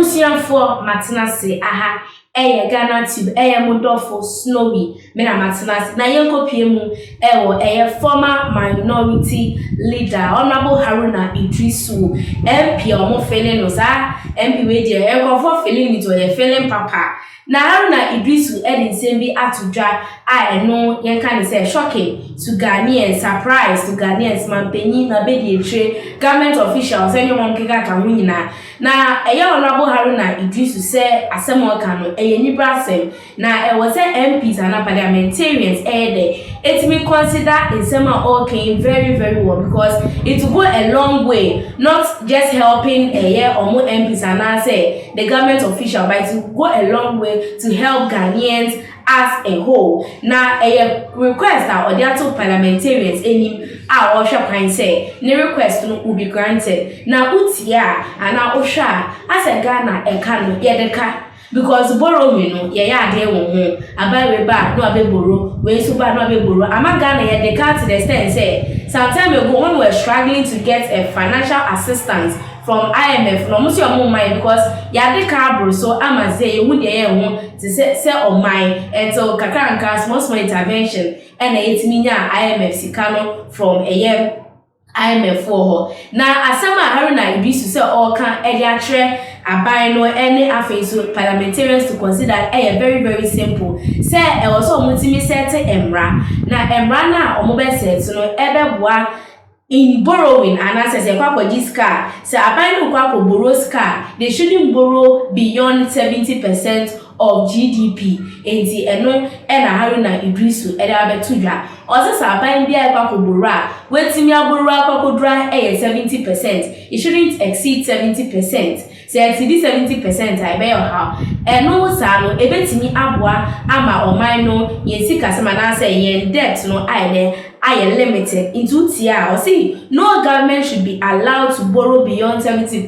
Abusianfo matenase aha eye Ghana tube eye modofo snowy me na matenase na yenkopie mu ewo eye former minority leader Honorable Haruna Iddrisu MP omo feeling no sa MP we dey ekofo feeling it or feeling papa na Haruna Iddrisu edin sembi atudwa a eno yenka ne say shocking to Ghanaians, surprise to Ghanaians mampenyi na bedi etre government officials anyone keka ka hunyina na eye Honorable Haruna Iddrisu say asemo ka no eye nibra asem na e was MPs and parliamentarians there it may consider insema okay very well because it will go a long way not just helping eye omo MPs and say the government official but it will go a long way to help Ghanaians as a whole. Now a request that Odiato parliamentarians any our Osha say the request will be granted. Now Utia and now Osha as a Ghana a Kano yedeka because borrow me no yeah they won't abai ba no abe borrow we so bad no abe borrow ama Ghana yedeka to the extent say sometime ago when we were struggling to get a financial assistance from IMF no musi omo mind because ya de carbro so amaze you hu dey ho to say on mind and so kakranka small intervention and etimi nya IMF sikano from a year IMF for her na asema Haruna Iddrisu say all can e dey atre abai no any afeso parliamentarians to consider very simple say e was so mutimi set emra na emra na omo be set no ebeboa in borrowing and as a kwako jiska say abai kwako borrow ska they shouldn't borrow beyond 70% of GDP enti eno na Haruna Iddrisu ede abetudwa ozo sa abai bia kwako borrow wetimi aborrow kwako dra 70% it shouldn't exceed 70%. Say the 70% I bear how no sano ebetimi aboa ama oman no yensika sema na say yen debt no I limited into tia or see no government should be allowed to borrow beyond 70%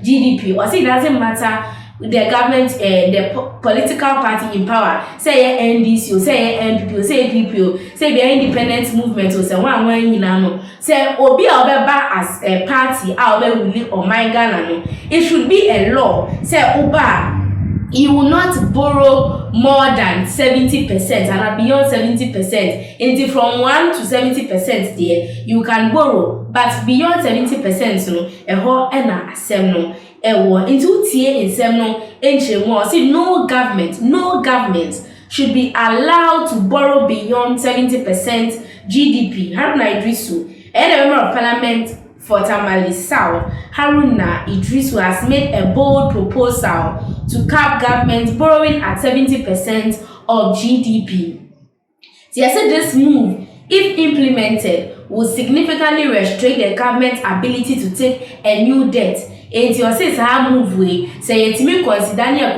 GDP or see it doesn't matter the government the political party in power say NDC or say NPP or say PPO say the independent movement or say one no say obi obeba as a party obe or my Ghana no it should be a law say oba you will not borrow more than 70% and beyond 70%. Until from 1 to 70% there you can borrow, but beyond 70% no e ho na asem no e wo into tie insem no enche mo see no government should be allowed to borrow beyond 70% GDP. Haruna Iddrisu a member of parliament for Tamale South, Haruna Iddrisu has made a bold proposal to cap government borrowing at 70% of GDP. He said this move, if implemented, will significantly restrict the government's ability to take a new debt. And you say sa move we say yetimi consider ni a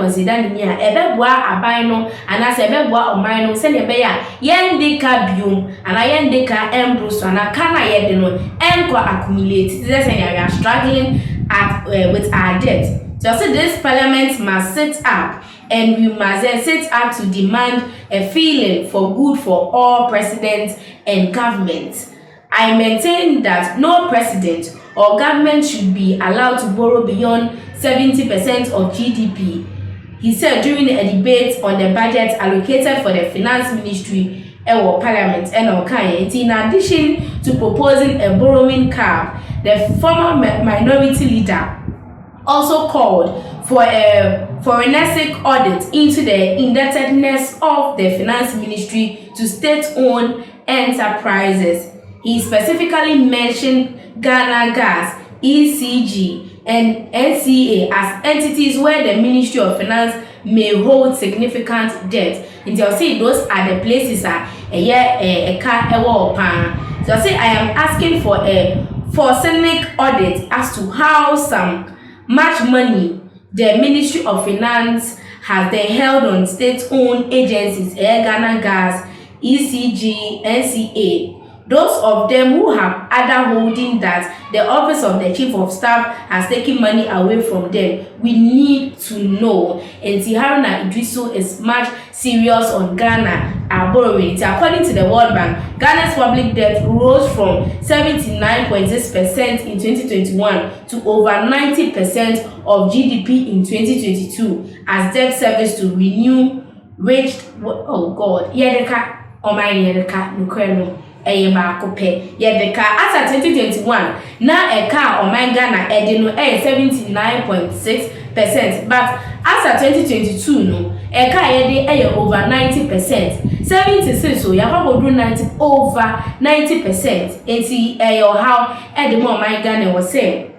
ebeboa aban no and as ebeboa oman no say ne be ya yende ka biom and yende ka embroso and kana yede no enko accumulate this say we are struggling at with our debt. So say this parliament must sit up and we must sit up to demand a feeling for good for all presidents and governments. I maintain that no president or government should be allowed to borrow beyond 70% of GDP. He said during a debate on the budget allocated for the finance ministry or parliament in addition to proposing a borrowing cap, the former minority leader also called for a forensic audit into the indebtedness of the finance ministry to state-owned enterprises. He specifically mentioned Ghana Gas, ECG, and NCA as entities where the Ministry of Finance may hold significant debt. And they'll say those are the places a car So say I am asking for a forensic audit as to how much money the Ministry of Finance has then held on state-owned agencies, Ghana Gas, ECG, NCA, Those of them who have other holding that the office of the chief of staff has taken money away from them, we need to know. And Haruna Iddrisu is much serious on Ghana borrowing. According to the World Bank, Ghana's public debt rose from 79.6% in 2021 to over 90% of GDP in 2022 as debt service to renew reached, oh God, yedeka omai yedeka nukreno eye baako pe yedeka as at 2021 na eka omai Ghana edino 79.6%, but as at 2022 no eka yede over 90%. 76 so ya kwa 90 over 90%. Enti how edimo omai Ghana was saying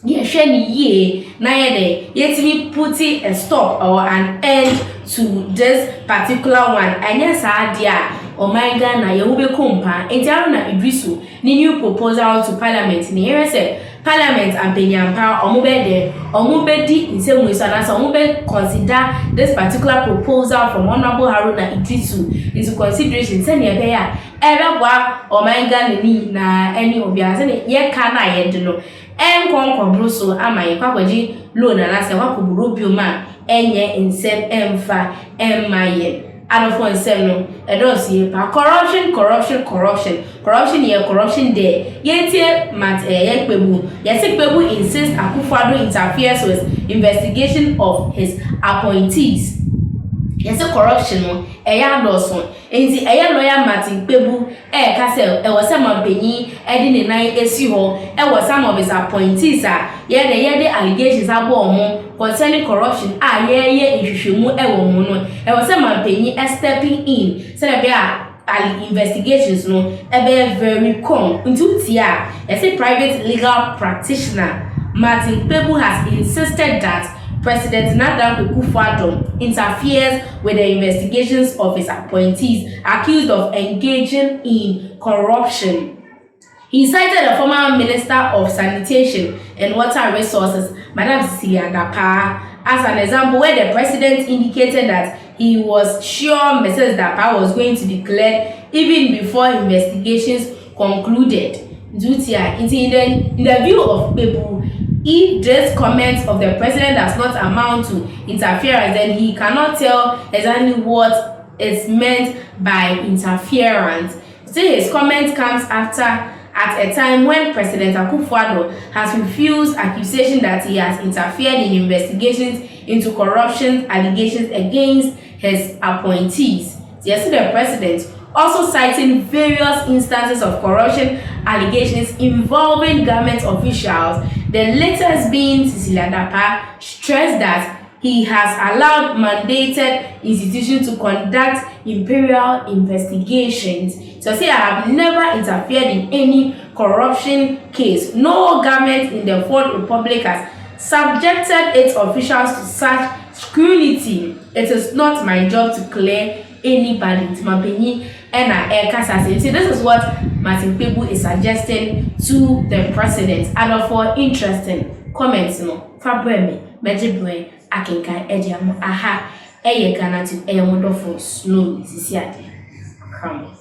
ye na yetimi putting a stop or an end to this particular one. And yes, idea or my Ghana ye will be compa and Haruna Iddrisu ni new proposal to parliament in here said parliament and penyampa or mubedi in same way so consider this particular proposal from Honorable Haruna Iddrisu into consideration. Send ye bear ever or my Ghana ni na any of your ye kana ye no Bruso ama yekwaji loan na se wakuburu bioma enye insem emfa emaye adofo nsem no edosie pa corruption ye corruption there yetie mat yekpebu yesekpebu insist Akufo-Addo interferes with investigation of his appointees. Yes, corruption no eya doson enti eya lawyer Martin Pebu ka say e was some penyi edi ne nan esi ho e was some of his appointees ye allegations abo omo concerning corruption ye nhwehwemu e wo mu no e was some penyi stepping in say be investigations no e be very calm into tia yes private legal practitioner Martin Pebu has insisted that President Akufo-Addo interferes with the investigations of his appointees accused of engaging in corruption. He cited the former Minister of Sanitation and Water Resources, Madam Cecilia Dapa, as an example where the president indicated that he was sure Mrs. Dapa was going to be cleared even before investigations concluded. In the view of people, if this comment of the president does not amount to interference, then he cannot tell exactly what is meant by interference. So his comment comes at a time when President Akufo-Addo has refused accusation that he has interfered in investigations into corruption allegations against his appointees. Yesterday, the president also citing various instances of corruption allegations involving government officials, the latest being Cecilia Dapa, stressed that he has allowed mandated institutions to conduct imperial investigations. So say I have never interfered in any corruption case. No government in the Fourth Republic has subjected its officials to such scrutiny. It is not my job to clear anybody. See, this is what Martin Pebu is suggesting to the president. And for interesting comments, Fabremi, Mejibwe, Akinka, Ediamo, Aha, Eye Ghana to Eye Wonderful Snow, Sisiade. Come.